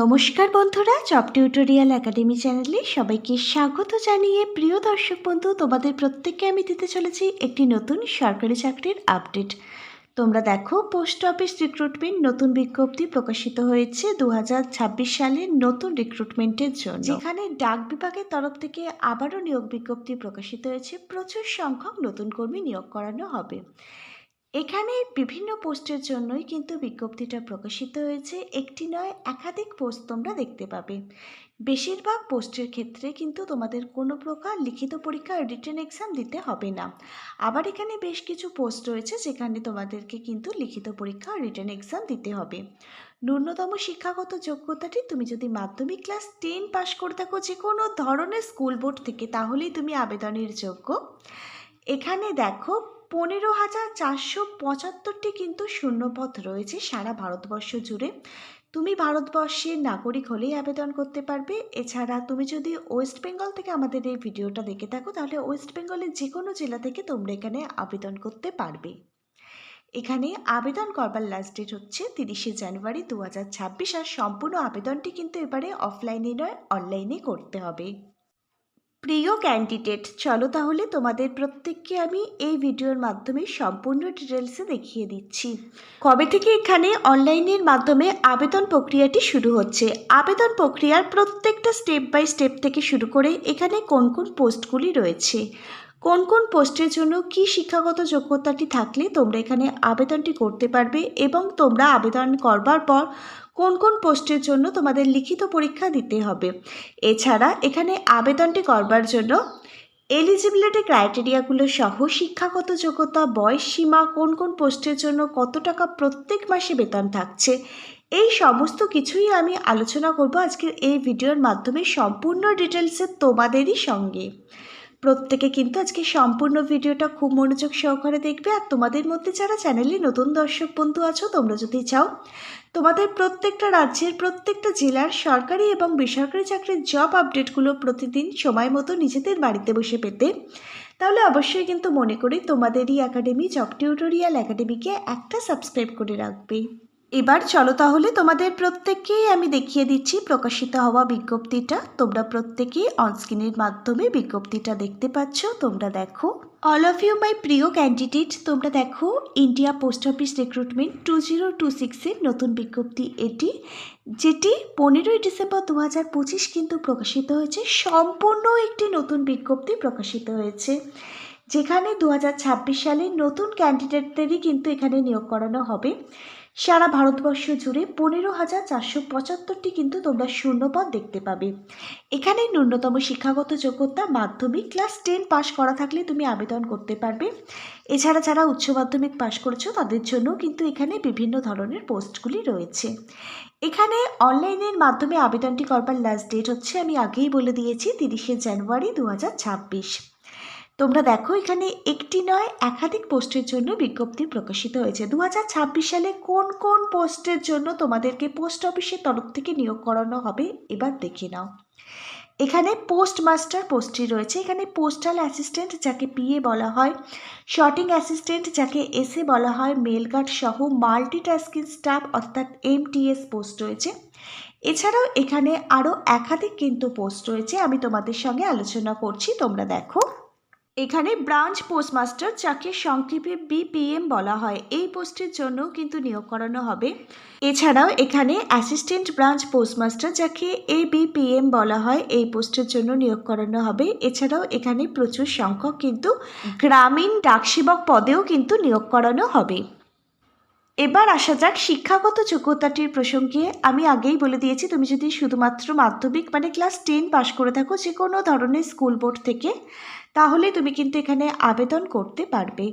নমস্কার বন্ধুরা, job tutorial academy চ্যানেলে সবাইকে স্বাগত জানিয়ে প্রিয় দর্শক বন্ধু, তোমাদের প্রত্যেককে আমি দিতে চলেছি একটি নতুন সরকারি চাকরির আপডেট। তোমরা দেখো, পোস্ট অফিস রিক্রুটমেন্ট নতুন বিজ্ঞপ্তি প্রকাশিত হয়েছে 2026 সালের নতুন রিক্রুটমেন্টের জন্য, যেখানে ডাক বিভাগের তরফ থেকে আবারও নিয়োগ বিজ্ঞপ্তি প্রকাশিত হয়েছে। প্রচুর সংখ্যক নতুন কর্মী নিয়োগ করানো হবে। এখানে বিভিন্ন পোস্টের জন্যই কিন্তু বিজ্ঞপ্তিটা প্রকাশিত হয়েছে। একটি নয়, একাধিক পোস্ট তোমরা দেখতে পাবে। বেশিরভাগ পোস্টের ক্ষেত্রে কিন্তু তোমাদের কোনো প্রকার লিখিত পরীক্ষা রিটেন এক্সাম দিতে হবে না। আবার এখানে বেশ কিছু পোস্ট রয়েছে যেখানে তোমাদেরকে কিন্তু লিখিত পরীক্ষা রিটেন এক্সাম দিতে হবে। ন্যূনতম শিক্ষাগত যোগ্যতাটি, তুমি যদি মাধ্যমিক ক্লাস 10 পাশ করে থাকো যে কোনো ধরনের স্কুল বোর্ড থেকে, তাহলেই তুমি আবেদনের যোগ্য। এখানে দেখো, 15,475টি কিন্তু শূন্যপদ রয়েছে সারা ভারতবর্ষ জুড়ে। তুমি ভারতবর্ষের নাগরিক হলেই আবেদন করতে পারবে। এছাড়া তুমি যদি ওয়েস্ট বেঙ্গল থেকে আমাদের এই ভিডিওটা দেখে থাকো, তাহলে ওয়েস্ট বেঙ্গলের যে কোনো জেলা থেকে তোমরা এখানে আবেদন করতে পারবে। এখানে আবেদন করবার লাস্ট ডেট হচ্ছে 30শে জানুয়ারি 2026। আর সম্পূর্ণ আবেদনটি কিন্তু এবারে অফলাইনে নয়, অনলাইনে করতে হবে। প্রিয় ক্যান্ডিডেট, চলো তাহলে তোমাদের প্রত্যেককে আমি এই ভিডিওর মাধ্যমে সম্পূর্ণ ডিটেলসে দেখিয়ে দিচ্ছি কবে থেকে এখানে অনলাইনের মাধ্যমে আবেদন প্রক্রিয়াটি শুরু হচ্ছে। আবেদন প্রক্রিয়ার প্রত্যেকটা স্টেপ বাই স্টেপ থেকে শুরু করে এখানে কোন কোন পোস্টগুলি রয়েছে, কোন কোন পোস্টের জন্য কি শিক্ষাগত যোগ্যতাটি থাকলে তোমরা এখানে আবেদনটি করতে পারবে, এবং তোমরা আবেদন করবার পর কোন কোন পোস্টের জন্য তোমাদের লিখিত পরীক্ষা দিতে হবে। এছাড়া এখানে আবেদনটি করবার জন্য এলিজিবিলিটি ক্রাইটেরিয়াগুলো সহ শিক্ষাগত যোগ্যতা, বয়স সীমা, কোন কোন পোস্টের জন্য কত টাকা প্রত্যেক মাসে বেতন থাকছে, এই সমস্ত কিছুই আমি আলোচনা করব আজকের এই ভিডিওর মাধ্যমে সম্পূর্ণ ডিটেলসে তোমাদেরই সঙ্গে। প্রত্যেকে কিন্তু আজকে সম্পূর্ণ ভিডিওটা খুব মনোযোগ সহকারে দেখবে। আর তোমাদের মধ্যে যারা চ্যানেলে নতুন দর্শক বন্ধু আছো, তোমরা যদি চাও তোমাদের প্রত্যেকটা রাজ্যের প্রত্যেকটা জেলার সরকারি এবং বেসরকারি চাকরির জব আপডেটগুলো প্রতিদিন সময় মতো নিজেদের বাড়িতে বসে পেতে, তাহলে অবশ্যই কিন্তু মনে করি তোমাদেরই একাডেমি, জব টিউটোরিয়াল একাডেমিকে একটা সাবস্ক্রাইব করে রাখবে। এবার চলো তাহলে তোমাদের প্রত্যেককেই আমি দেখিয়ে দিচ্ছি প্রকাশিত হওয়া বিজ্ঞপ্তিটা। তোমরা প্রত্যেকেই অনস্ক্রিনের মাধ্যমে বিজ্ঞপ্তিটা দেখতে পাচ্ছ। তোমরা দেখো, অল অফ ইউ মাই প্রিয় ক্যান্ডিডেট, তোমরা দেখো ইন্ডিয়া পোস্ট অফিস রিক্রুটমেন্ট 2026-এর নতুন বিজ্ঞপ্তি এটি, যেটি 15ই ডিসেম্বর 2025 কিন্তু প্রকাশিত হয়েছে। সম্পূর্ণ একটি নতুন বিজ্ঞপ্তি প্রকাশিত হয়েছে, যেখানে 2026 সালে নতুন ক্যান্ডিডেটদেরই কিন্তু এখানে নিয়োগ করানো হবে। সারা ভারতবর্ষ জুড়ে 15,475টি কিন্তু তোমরা শূন্যপদ দেখতে পাবে। এখানে ন্যূনতম শিক্ষাগত যোগ্যতা মাধ্যমিক ক্লাস 10 পাশ করা থাকলে তুমি আবেদন করতে পারবে। এছাড়া যারা উচ্চ মাধ্যমিক পাশ করেছো তাদের জন্য কিন্তু এখানে বিভিন্ন ধরনের পোস্টগুলি রয়েছে। এখানে অনলাইনের মাধ্যমে আবেদনটি করবার লাস্ট ডেট হচ্ছে, আমি আগেই বলে দিয়েছি, 30শে জানুয়ারি 2026। তোমরা দেখো, এখানে একটি নয় একাধিক পোস্টের জন্য বিজ্ঞপ্তি প্রকাশিত হয়েছে। 2026 সালে কোন কোন পোস্টের জন্য তোমাদেরকে পোস্ট অফিসের তরফ থেকে নিয়োগ করানো হবে এবার দেখে নাও। এখানে পোস্ট মাস্টার পোস্টটি রয়েছে। এখানে পোস্টাল অ্যাসিস্ট্যান্ট যাকে পিএ বলা হয়, শর্টিং অ্যাসিস্ট্যান্ট যাকে এসএ বলা হয়, মেল গার্ড সহ মাল্টিটাস্কিং স্টাফ অর্থাৎ এমটিএস পোস্ট রয়েছে। এছাড়াও এখানে আরও একাধিক কিন্তু পোস্ট রয়েছে, আমি তোমাদের সঙ্গে আলোচনা করছি। তোমরা দেখো, এখানে ব্রাঞ্চ পোস্টমাস্টার যাকে সংক্ষেপে বিপিএম বলা হয়, এই পোস্টের জন্য কিন্তু নিয়োগ করানো হবে। এছাড়াও এখানে অ্যাসিস্ট্যান্ট ব্রাঞ্চ পোস্টমাস্টার যাকে এবিপিএম বলা হয়, এই পোস্টের জন্য নিয়োগ করানো হবে। এছাড়াও এখানে প্রচুর সংখ্যক কিন্তু গ্রামীণ ডাকসেবক পদেও কিন্তু নিয়োগ করানো হবে। এবার আসা যাক শিক্ষাগত যোগ্যতাটির প্রসঙ্গে। আমি আগেই বলে দিয়েছি, তুমি যদি শুধুমাত্র মাধ্যমিক মানে ক্লাস 10 পাশ করে থাকো যে কোনো ধরনের স্কুল বোর্ড থেকে, তাহলে তুমি কিন্তু এখানে আবেদন করতে পারবে।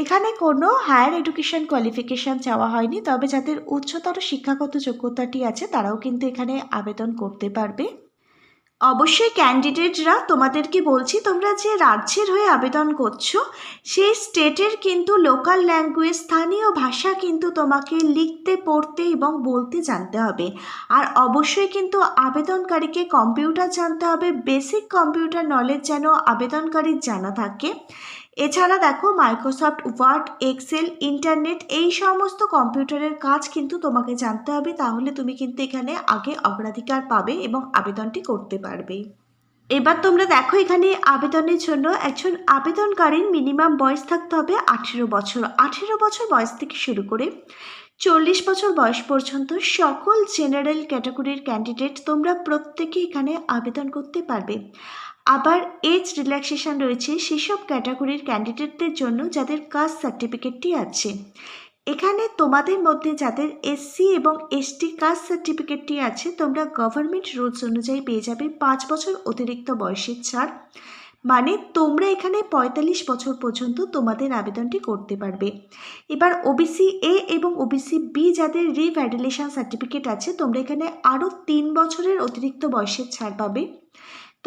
এখানে কোনো হায়ার এডুকেশন কোয়ালিফিকেশান চাওয়া হয়নি, তবে যাদের উচ্চতর শিক্ষাগত যোগ্যতাটি আছে তারাও কিন্তু এখানে আবেদন করতে পারবে। অবশ্যই ক্যান্ডিডেটরা, তোমাদেরকে বলছি, তোমরা যে রাজ্যের হয়ে আবেদন করছো সেই স্টেটের কিন্তু লোকাল ল্যাঙ্গুয়েজ, স্থানীয় ভাষা কিন্তু তোমাকে লিখতে, পড়তে এবং বলতে জানতে হবে। আর অবশ্যই কিন্তু আবেদনকারীকে কম্পিউটার জানতে হবে। বেসিক কম্পিউটার নলেজ যেন আবেদনকারীর জানা থাকে। এছাড়া দেখো মাইক্রোসফট ওয়ার্ড, এক্সেল, ইন্টারনেট এই সমস্ত কম্পিউটারের কাজ কিন্তু তোমাকে জানতে হবে, তাহলে তুমি কিন্তু এখানে আগে অগ্রাধিকার পাবে এবং আবেদনটি করতে পারবে। এবার তোমরা দেখো এখানে আবেদনের জন্য একজন আবেদনকারীর মিনিমাম বয়স থাকতে হবে 18 বছর। 18 বছর বয়স থেকে শুরু করে 40 বছর বয়স পর্যন্ত সকল জেনারেল ক্যাটাগরির ক্যান্ডিডেট তোমরা প্রত্যেকে এখানে আবেদন করতে পারবে। আবার এজ রিল্যাক্সেশন রয়েছে সেসব ক্যাটাগরির ক্যান্ডিডেটদের জন্য যাদের কাস্ট সার্টিফিকেটটি আছে। এখানে তোমাদের মধ্যে যাদের এসসি এবং এসটি কাস্ট সার্টিফিকেটটি আছে তোমরা গভর্নমেন্ট রুলস অনুযায়ী পেয়ে যাবে 5 বছর অতিরিক্ত বয়সের ছাড়, মানে তোমরা এখানে 45 বছর পর্যন্ত তোমাদের আবেদনটি করতে পারবে। এবার ওবিসি এ এবং ওবিসি বি যাদের রিভ্যালিডেশন সার্টিফিকেট আছে তোমরা এখানে আরও 3 বছরের অতিরিক্ত বয়সের ছাড় পাবে।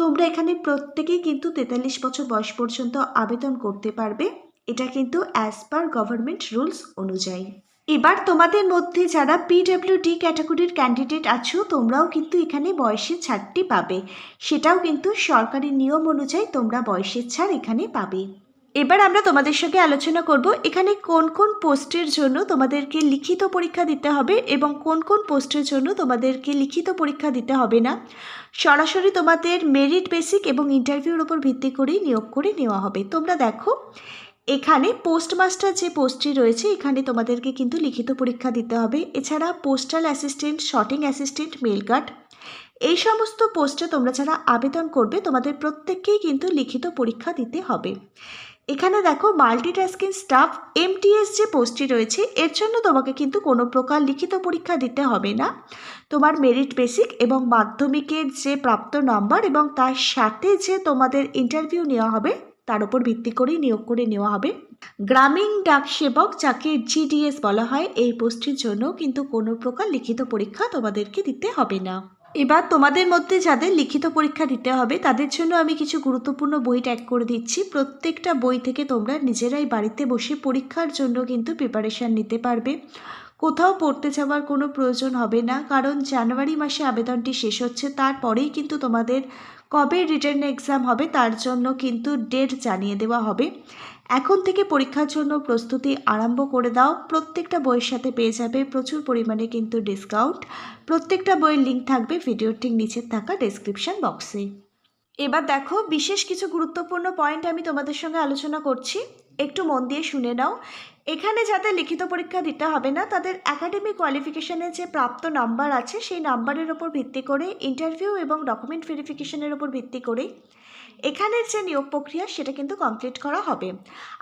তোমরা এখানে প্রত্যেকেই কিন্তু 43 বছর বয়স পর্যন্ত আবেদন করতে পারবে, এটা কিন্তু অ্যাজ পার গভর্নমেন্ট রুলস অনুযায়ী। এবার তোমাদের মধ্যে যারা পিডব্লিউডি ক্যাটাগরির ক্যান্ডিডেট আছো তোমরাও কিন্তু এখানে বয়সের ছাড়টি পাবে, সেটাও কিন্তু সরকারি নিয়ম অনুযায়ী তোমরা বয়সের ছাড় এখানে পাবে। এবার আমরা তোমাদের সঙ্গে আলোচনা করব এখানে কোন কোন পোস্টের জন্য তোমাদেরকে লিখিত পরীক্ষা দিতে হবে এবং কোন কোন পোস্টের জন্য তোমাদেরকে লিখিত পরীক্ষা দিতে হবে না। সরাসরি তোমাদের মেরিট বেসিক এবং ইন্টারভিউর উপর ভিত্তি করেই নিয়োগ করে নেওয়া হবে। তোমরা দেখো এখানে পোস্টমাস্টার যে পোস্টটি রয়েছে এখানে তোমাদেরকে কিন্তু লিখিত পরীক্ষা দিতে হবে। এছাড়া postal assistant, sorting assistant, mail guard এই সমস্ত পোস্টে তোমরা যারা আবেদন করবে তোমাদের প্রত্যেককেই কিন্তু লিখিত পরীক্ষা দিতে হবে। এখানে দেখো মাল্টিটাস্কিং স্টাফ এমটিএস যে পোস্টটি রয়েছে এর জন্য তোমাকে কিন্তু কোনো প্রকার লিখিত পরীক্ষা দিতে হবে না। তোমার মেরিট বেসিক এবং মাধ্যমিকের যে প্রাপ্ত নম্বর এবং তার সাথে যে তোমাদের ইন্টারভিউ নেওয়া হবে তার উপর ভিত্তি করেই নিয়োগ করে নেওয়া হবে। গ্রামীণ ডাক সেবক যাকে জিডিএস বলা হয় এই পোস্টটির জন্য কিন্তু কোনো প্রকার লিখিত পরীক্ষা তোমাদেরকে দিতে হবে না। এবার তোমাদের মধ্যে যাদের লিখিত পরীক্ষা দিতে হবে তাদের জন্য আমি কিছু গুরুত্বপূর্ণ বই ট্যাগ করে দিচ্ছি। প্রত্যেকটা বই থেকে তোমরা নিজেরাই বাড়িতে বসে পরীক্ষার জন্য কিন্তু প্রিপারেশান নিতে পারবে। কোথাও পড়তে যাওয়ার কোনো প্রয়োজন হবে না, কারণ জানুয়ারি মাসে আবেদনটি শেষ হচ্ছে, তারপরেই কিন্তু তোমাদের কবে রিটেন এক্সাম হবে তার জন্য কিন্তু ডেট জানিয়ে দেওয়া হবে। এখন থেকে পরীক্ষার জন্য প্রস্তুতি আরম্ভ করে দাও। প্রত্যেকটা বইয়ের সাথে পেয়ে যাবে প্রচুর পরিমাণে কিন্তু ডিসকাউন্ট। প্রত্যেকটা বইয়ের লিঙ্ক থাকবে ভিডিওর ঠিক নিচে থাকা ডেসক্রিপশন বক্সে। এবার দেখো বিশেষ কিছু গুরুত্বপূর্ণ পয়েন্ট আমি তোমাদের সঙ্গে আলোচনা করছি, একটু মন দিয়ে শুনে নাও। এখানে যাদের লিখিত পরীক্ষা দিতে হবে না তাদের একাডেমিক কোয়ালিফিকেশানের যে প্রাপ্ত নাম্বার আছে সেই নাম্বারের ওপর ভিত্তি করে ইন্টারভিউ এবং ডকুমেন্ট ভেরিফিকেশনের ওপর ভিত্তি করে এখানের যে নিয়োগ প্রক্রিয়া সেটা কিন্তু কমপ্লিট করা হবে।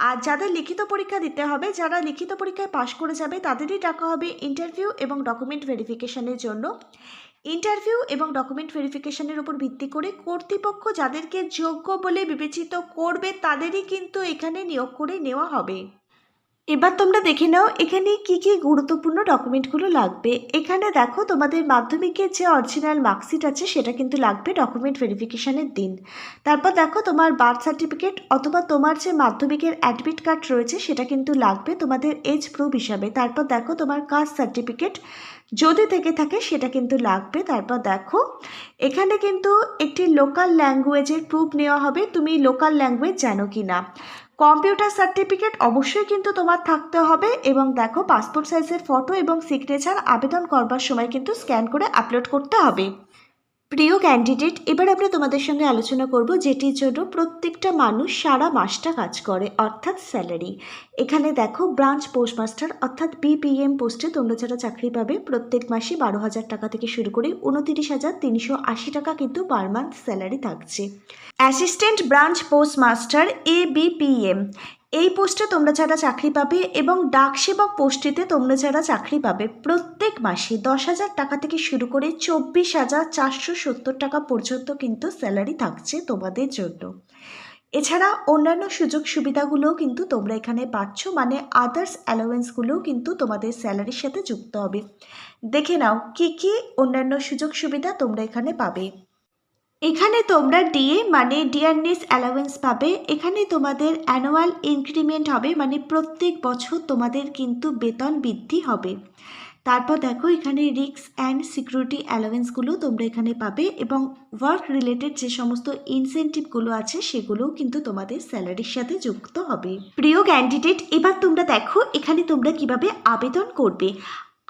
আর যাদের লিখিত পরীক্ষা দিতে হবে, যারা লিখিত পরীক্ষায় পাশ করে যাবে তাদেরই ডাকা হবে ইন্টারভিউ এবং ডকুমেন্ট ভেরিফিকেশনের জন্য। ইন্টারভিউ এবং ডকুমেন্ট ভেরিফিকেশনের উপর ভিত্তি করে কর্তৃপক্ষ যাদেরকে যোগ্য বলে বিবেচিত করবে তাদেরই কিন্তু এখানে নিয়োগ করে নেওয়া হবে। এবার তোমরা দেখে নাও এখানে কি কি গুরুত্বপূর্ণ ডকুমেন্টগুলো লাগবে। এখানে দেখো তোমাদের মাধ্যমিকের যে অরিজিনাল মার্কশিট আছে সেটা কিন্তু লাগবে ডকুমেন্ট ভেরিফিকেশনের দিন। তারপর দেখো তোমার বার্থ সার্টিফিকেট অথবা তোমার যে মাধ্যমিকের অ্যাডমিট কার্ড রয়েছে সেটা কিন্তু লাগবে তোমাদের এজ প্রুফ হিসাবে। তারপর দেখো তোমার কাস্ট সার্টিফিকেট যদি থেকে থাকে সেটা কিন্তু লাগবে। তারপর দেখো এখানে কিন্তু একটি লোকাল ল্যাঙ্গুয়েজের প্রুফ নেওয়া হবে, তুমি লোকাল ল্যাঙ্গুয়েজ জানো কি না। কম্পিউটার সার্টিফিকেট অবশ্যই কিন্তু তোমার থাকতে হবে এবং দেখো পাসপোর্ট সাইজের ফটো এবং সিগনেচার আবেদন করবার সময় কিন্তু স্ক্যান করে আপলোড করতে হবে। প্রিয় ক্যান্ডিডেট, এবার আমরা তোমাদের সঙ্গে আলোচনা করব যেটির জন্য প্রত্যেকটা মানুষ সারা মাসটা কাজ করে, অর্থাৎ স্যালারি। এখানে দেখো ব্রাঞ্চ পোস্টমাস্টার অর্থাৎ বিপিএম পোস্টে তোমরা যারা চাকরি পাবে প্রত্যেক মাসে 12,000 টাকা থেকে শুরু করে 29,380 টাকা কিন্তু পার মান্থ স্যালারি থাকছে। অ্যাসিস্ট্যান্ট ব্রাঞ্চ পোস্টমাস্টার এবিপিএম এই পোস্টে তোমরা যারা চাকরি পাবে এবং ডাক সেবক পোস্টটিতে তোমরা যারা চাকরি পাবে প্রত্যেক মাসে 10,000 টাকা থেকে শুরু করে 24,470 টাকা পর্যন্ত কিন্তু স্যালারি থাকছে তোমাদের জন্য। এছাড়া অন্যান্য সুযোগ সুবিধাগুলোও কিন্তু তোমরা এখানে পাচ্ছ, মানে আদার্স অ্যালাওয়েন্সগুলোও কিন্তু তোমাদের স্যালারির সাথে যুক্ত হবে। দেখে নাও কি কি অন্যান্য সুযোগ সুবিধা তোমরা এখানে পাবে। এখানে তোমরা ডিএ মানে ডিয়ারনেস অ্যালাওয়েন্স পাবে। এখানে তোমাদের অ্যানুয়াল ইনক্রিমেন্ট হবে, মানে প্রত্যেক বছর তোমাদের কিন্তু বেতন বৃদ্ধি হবে। তারপর দেখো এখানে রিস্ক অ্যান্ড সিকিউরিটি অ্যালাওয়েন্সগুলো তোমরা এখানে পাবে এবং ওয়ার্ক রিলেটেড যে সমস্ত ইনসেন্টিভগুলো আছে সেগুলোও কিন্তু তোমাদের স্যালারির সাথে যুক্ত হবে। প্রিয় ক্যান্ডিডেট, এবার তোমরা দেখো এখানে তোমরা কিভাবে আবেদন করবে।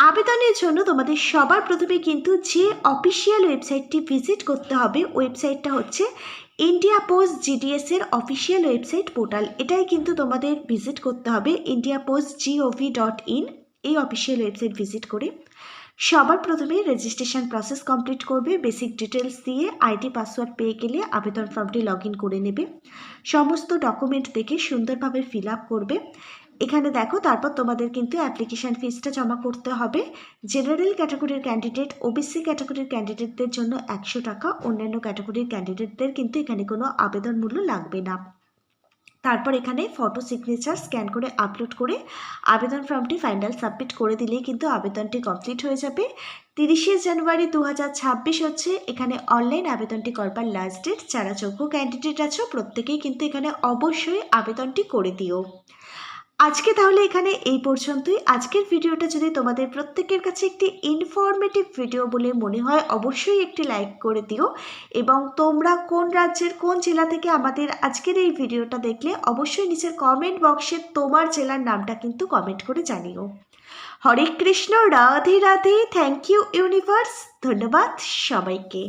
আবেদনের জন্য তোমাদের সবার প্রথমে কিন্তু যে অফিসিয়াল ওয়েবসাইটটি ভিজিট করতে হবে, ওয়েবসাইটটা হচ্ছে ইন্ডিয়া পোস্ট জিডিএস এর অফিসিয়াল ওয়েবসাইট পোর্টাল। এটাই কিন্তু তোমাদের ভিজিট করতে হবে, indiapost.gov.in এই অফিসিয়াল ওয়েবসাইট ভিজিট করে সবার প্রথমে রেজিস্ট্রেশন প্রসেস কমপ্লিট করবে। বেসিক ডিটেলস দিয়ে আইডি পাসওয়ার্ড পেয়ে গেলে আবেদন ফর্মটি লগ ইন করে নেবে। সমস্ত ডকুমেন্ট দেখে সুন্দরভাবে ফিল আপ করবে। এখানে দেখো তারপর তোমাদের কিন্তু অ্যাপ্লিকেশান ফিসটা জমা করতে হবে। জেনারেল ক্যাটাগরির ক্যান্ডিডেট, ওবিসি ক্যাটাগরির ক্যান্ডিডেটদের জন্য 100 টাকা, অন্যান্য ক্যাটাগরির ক্যান্ডিডেটদের কিন্তু এখানে কোনো আবেদন মূল্য লাগবে না। তারপর এখানে ফটো সিগনেচার স্ক্যান করে আপলোড করে আবেদন ফর্মটি ফাইনাল সাবমিট করে দিলেই কিন্তু আবেদনটি কমপ্লিট হয়ে যাবে। 30শে জানুয়ারি 2026 হচ্ছে এখানে অনলাইন আবেদনটি করবার লাস্ট ডেট। যারা যোগ্য ক্যান্ডিডেট আছো প্রত্যেকেই কিন্তু এখানে অবশ্যই আবেদনটি করে দিও। আজকে তাহলে এখানে এই পর্যন্তই। আজকের ভিডিওটা যদি তোমাদের প্রত্যেকের কাছে একটি ইনফরমেটিভ ভিডিও বলে মনে হয় অবশ্যই একটি লাইক করে দিও এবং তোমরা কোন রাজ্যের কোন জেলা থেকে আমাদের আজকের এই ভিডিওটা দেখলে অবশ্যই নিচের কমেন্ট বক্সে তোমার জেলার নামটা কিন্তু কমেন্ট করে জানিও। Hare Krishna, Radhe Radhe, thank you universe, ধন্যবাদ সবাইকে।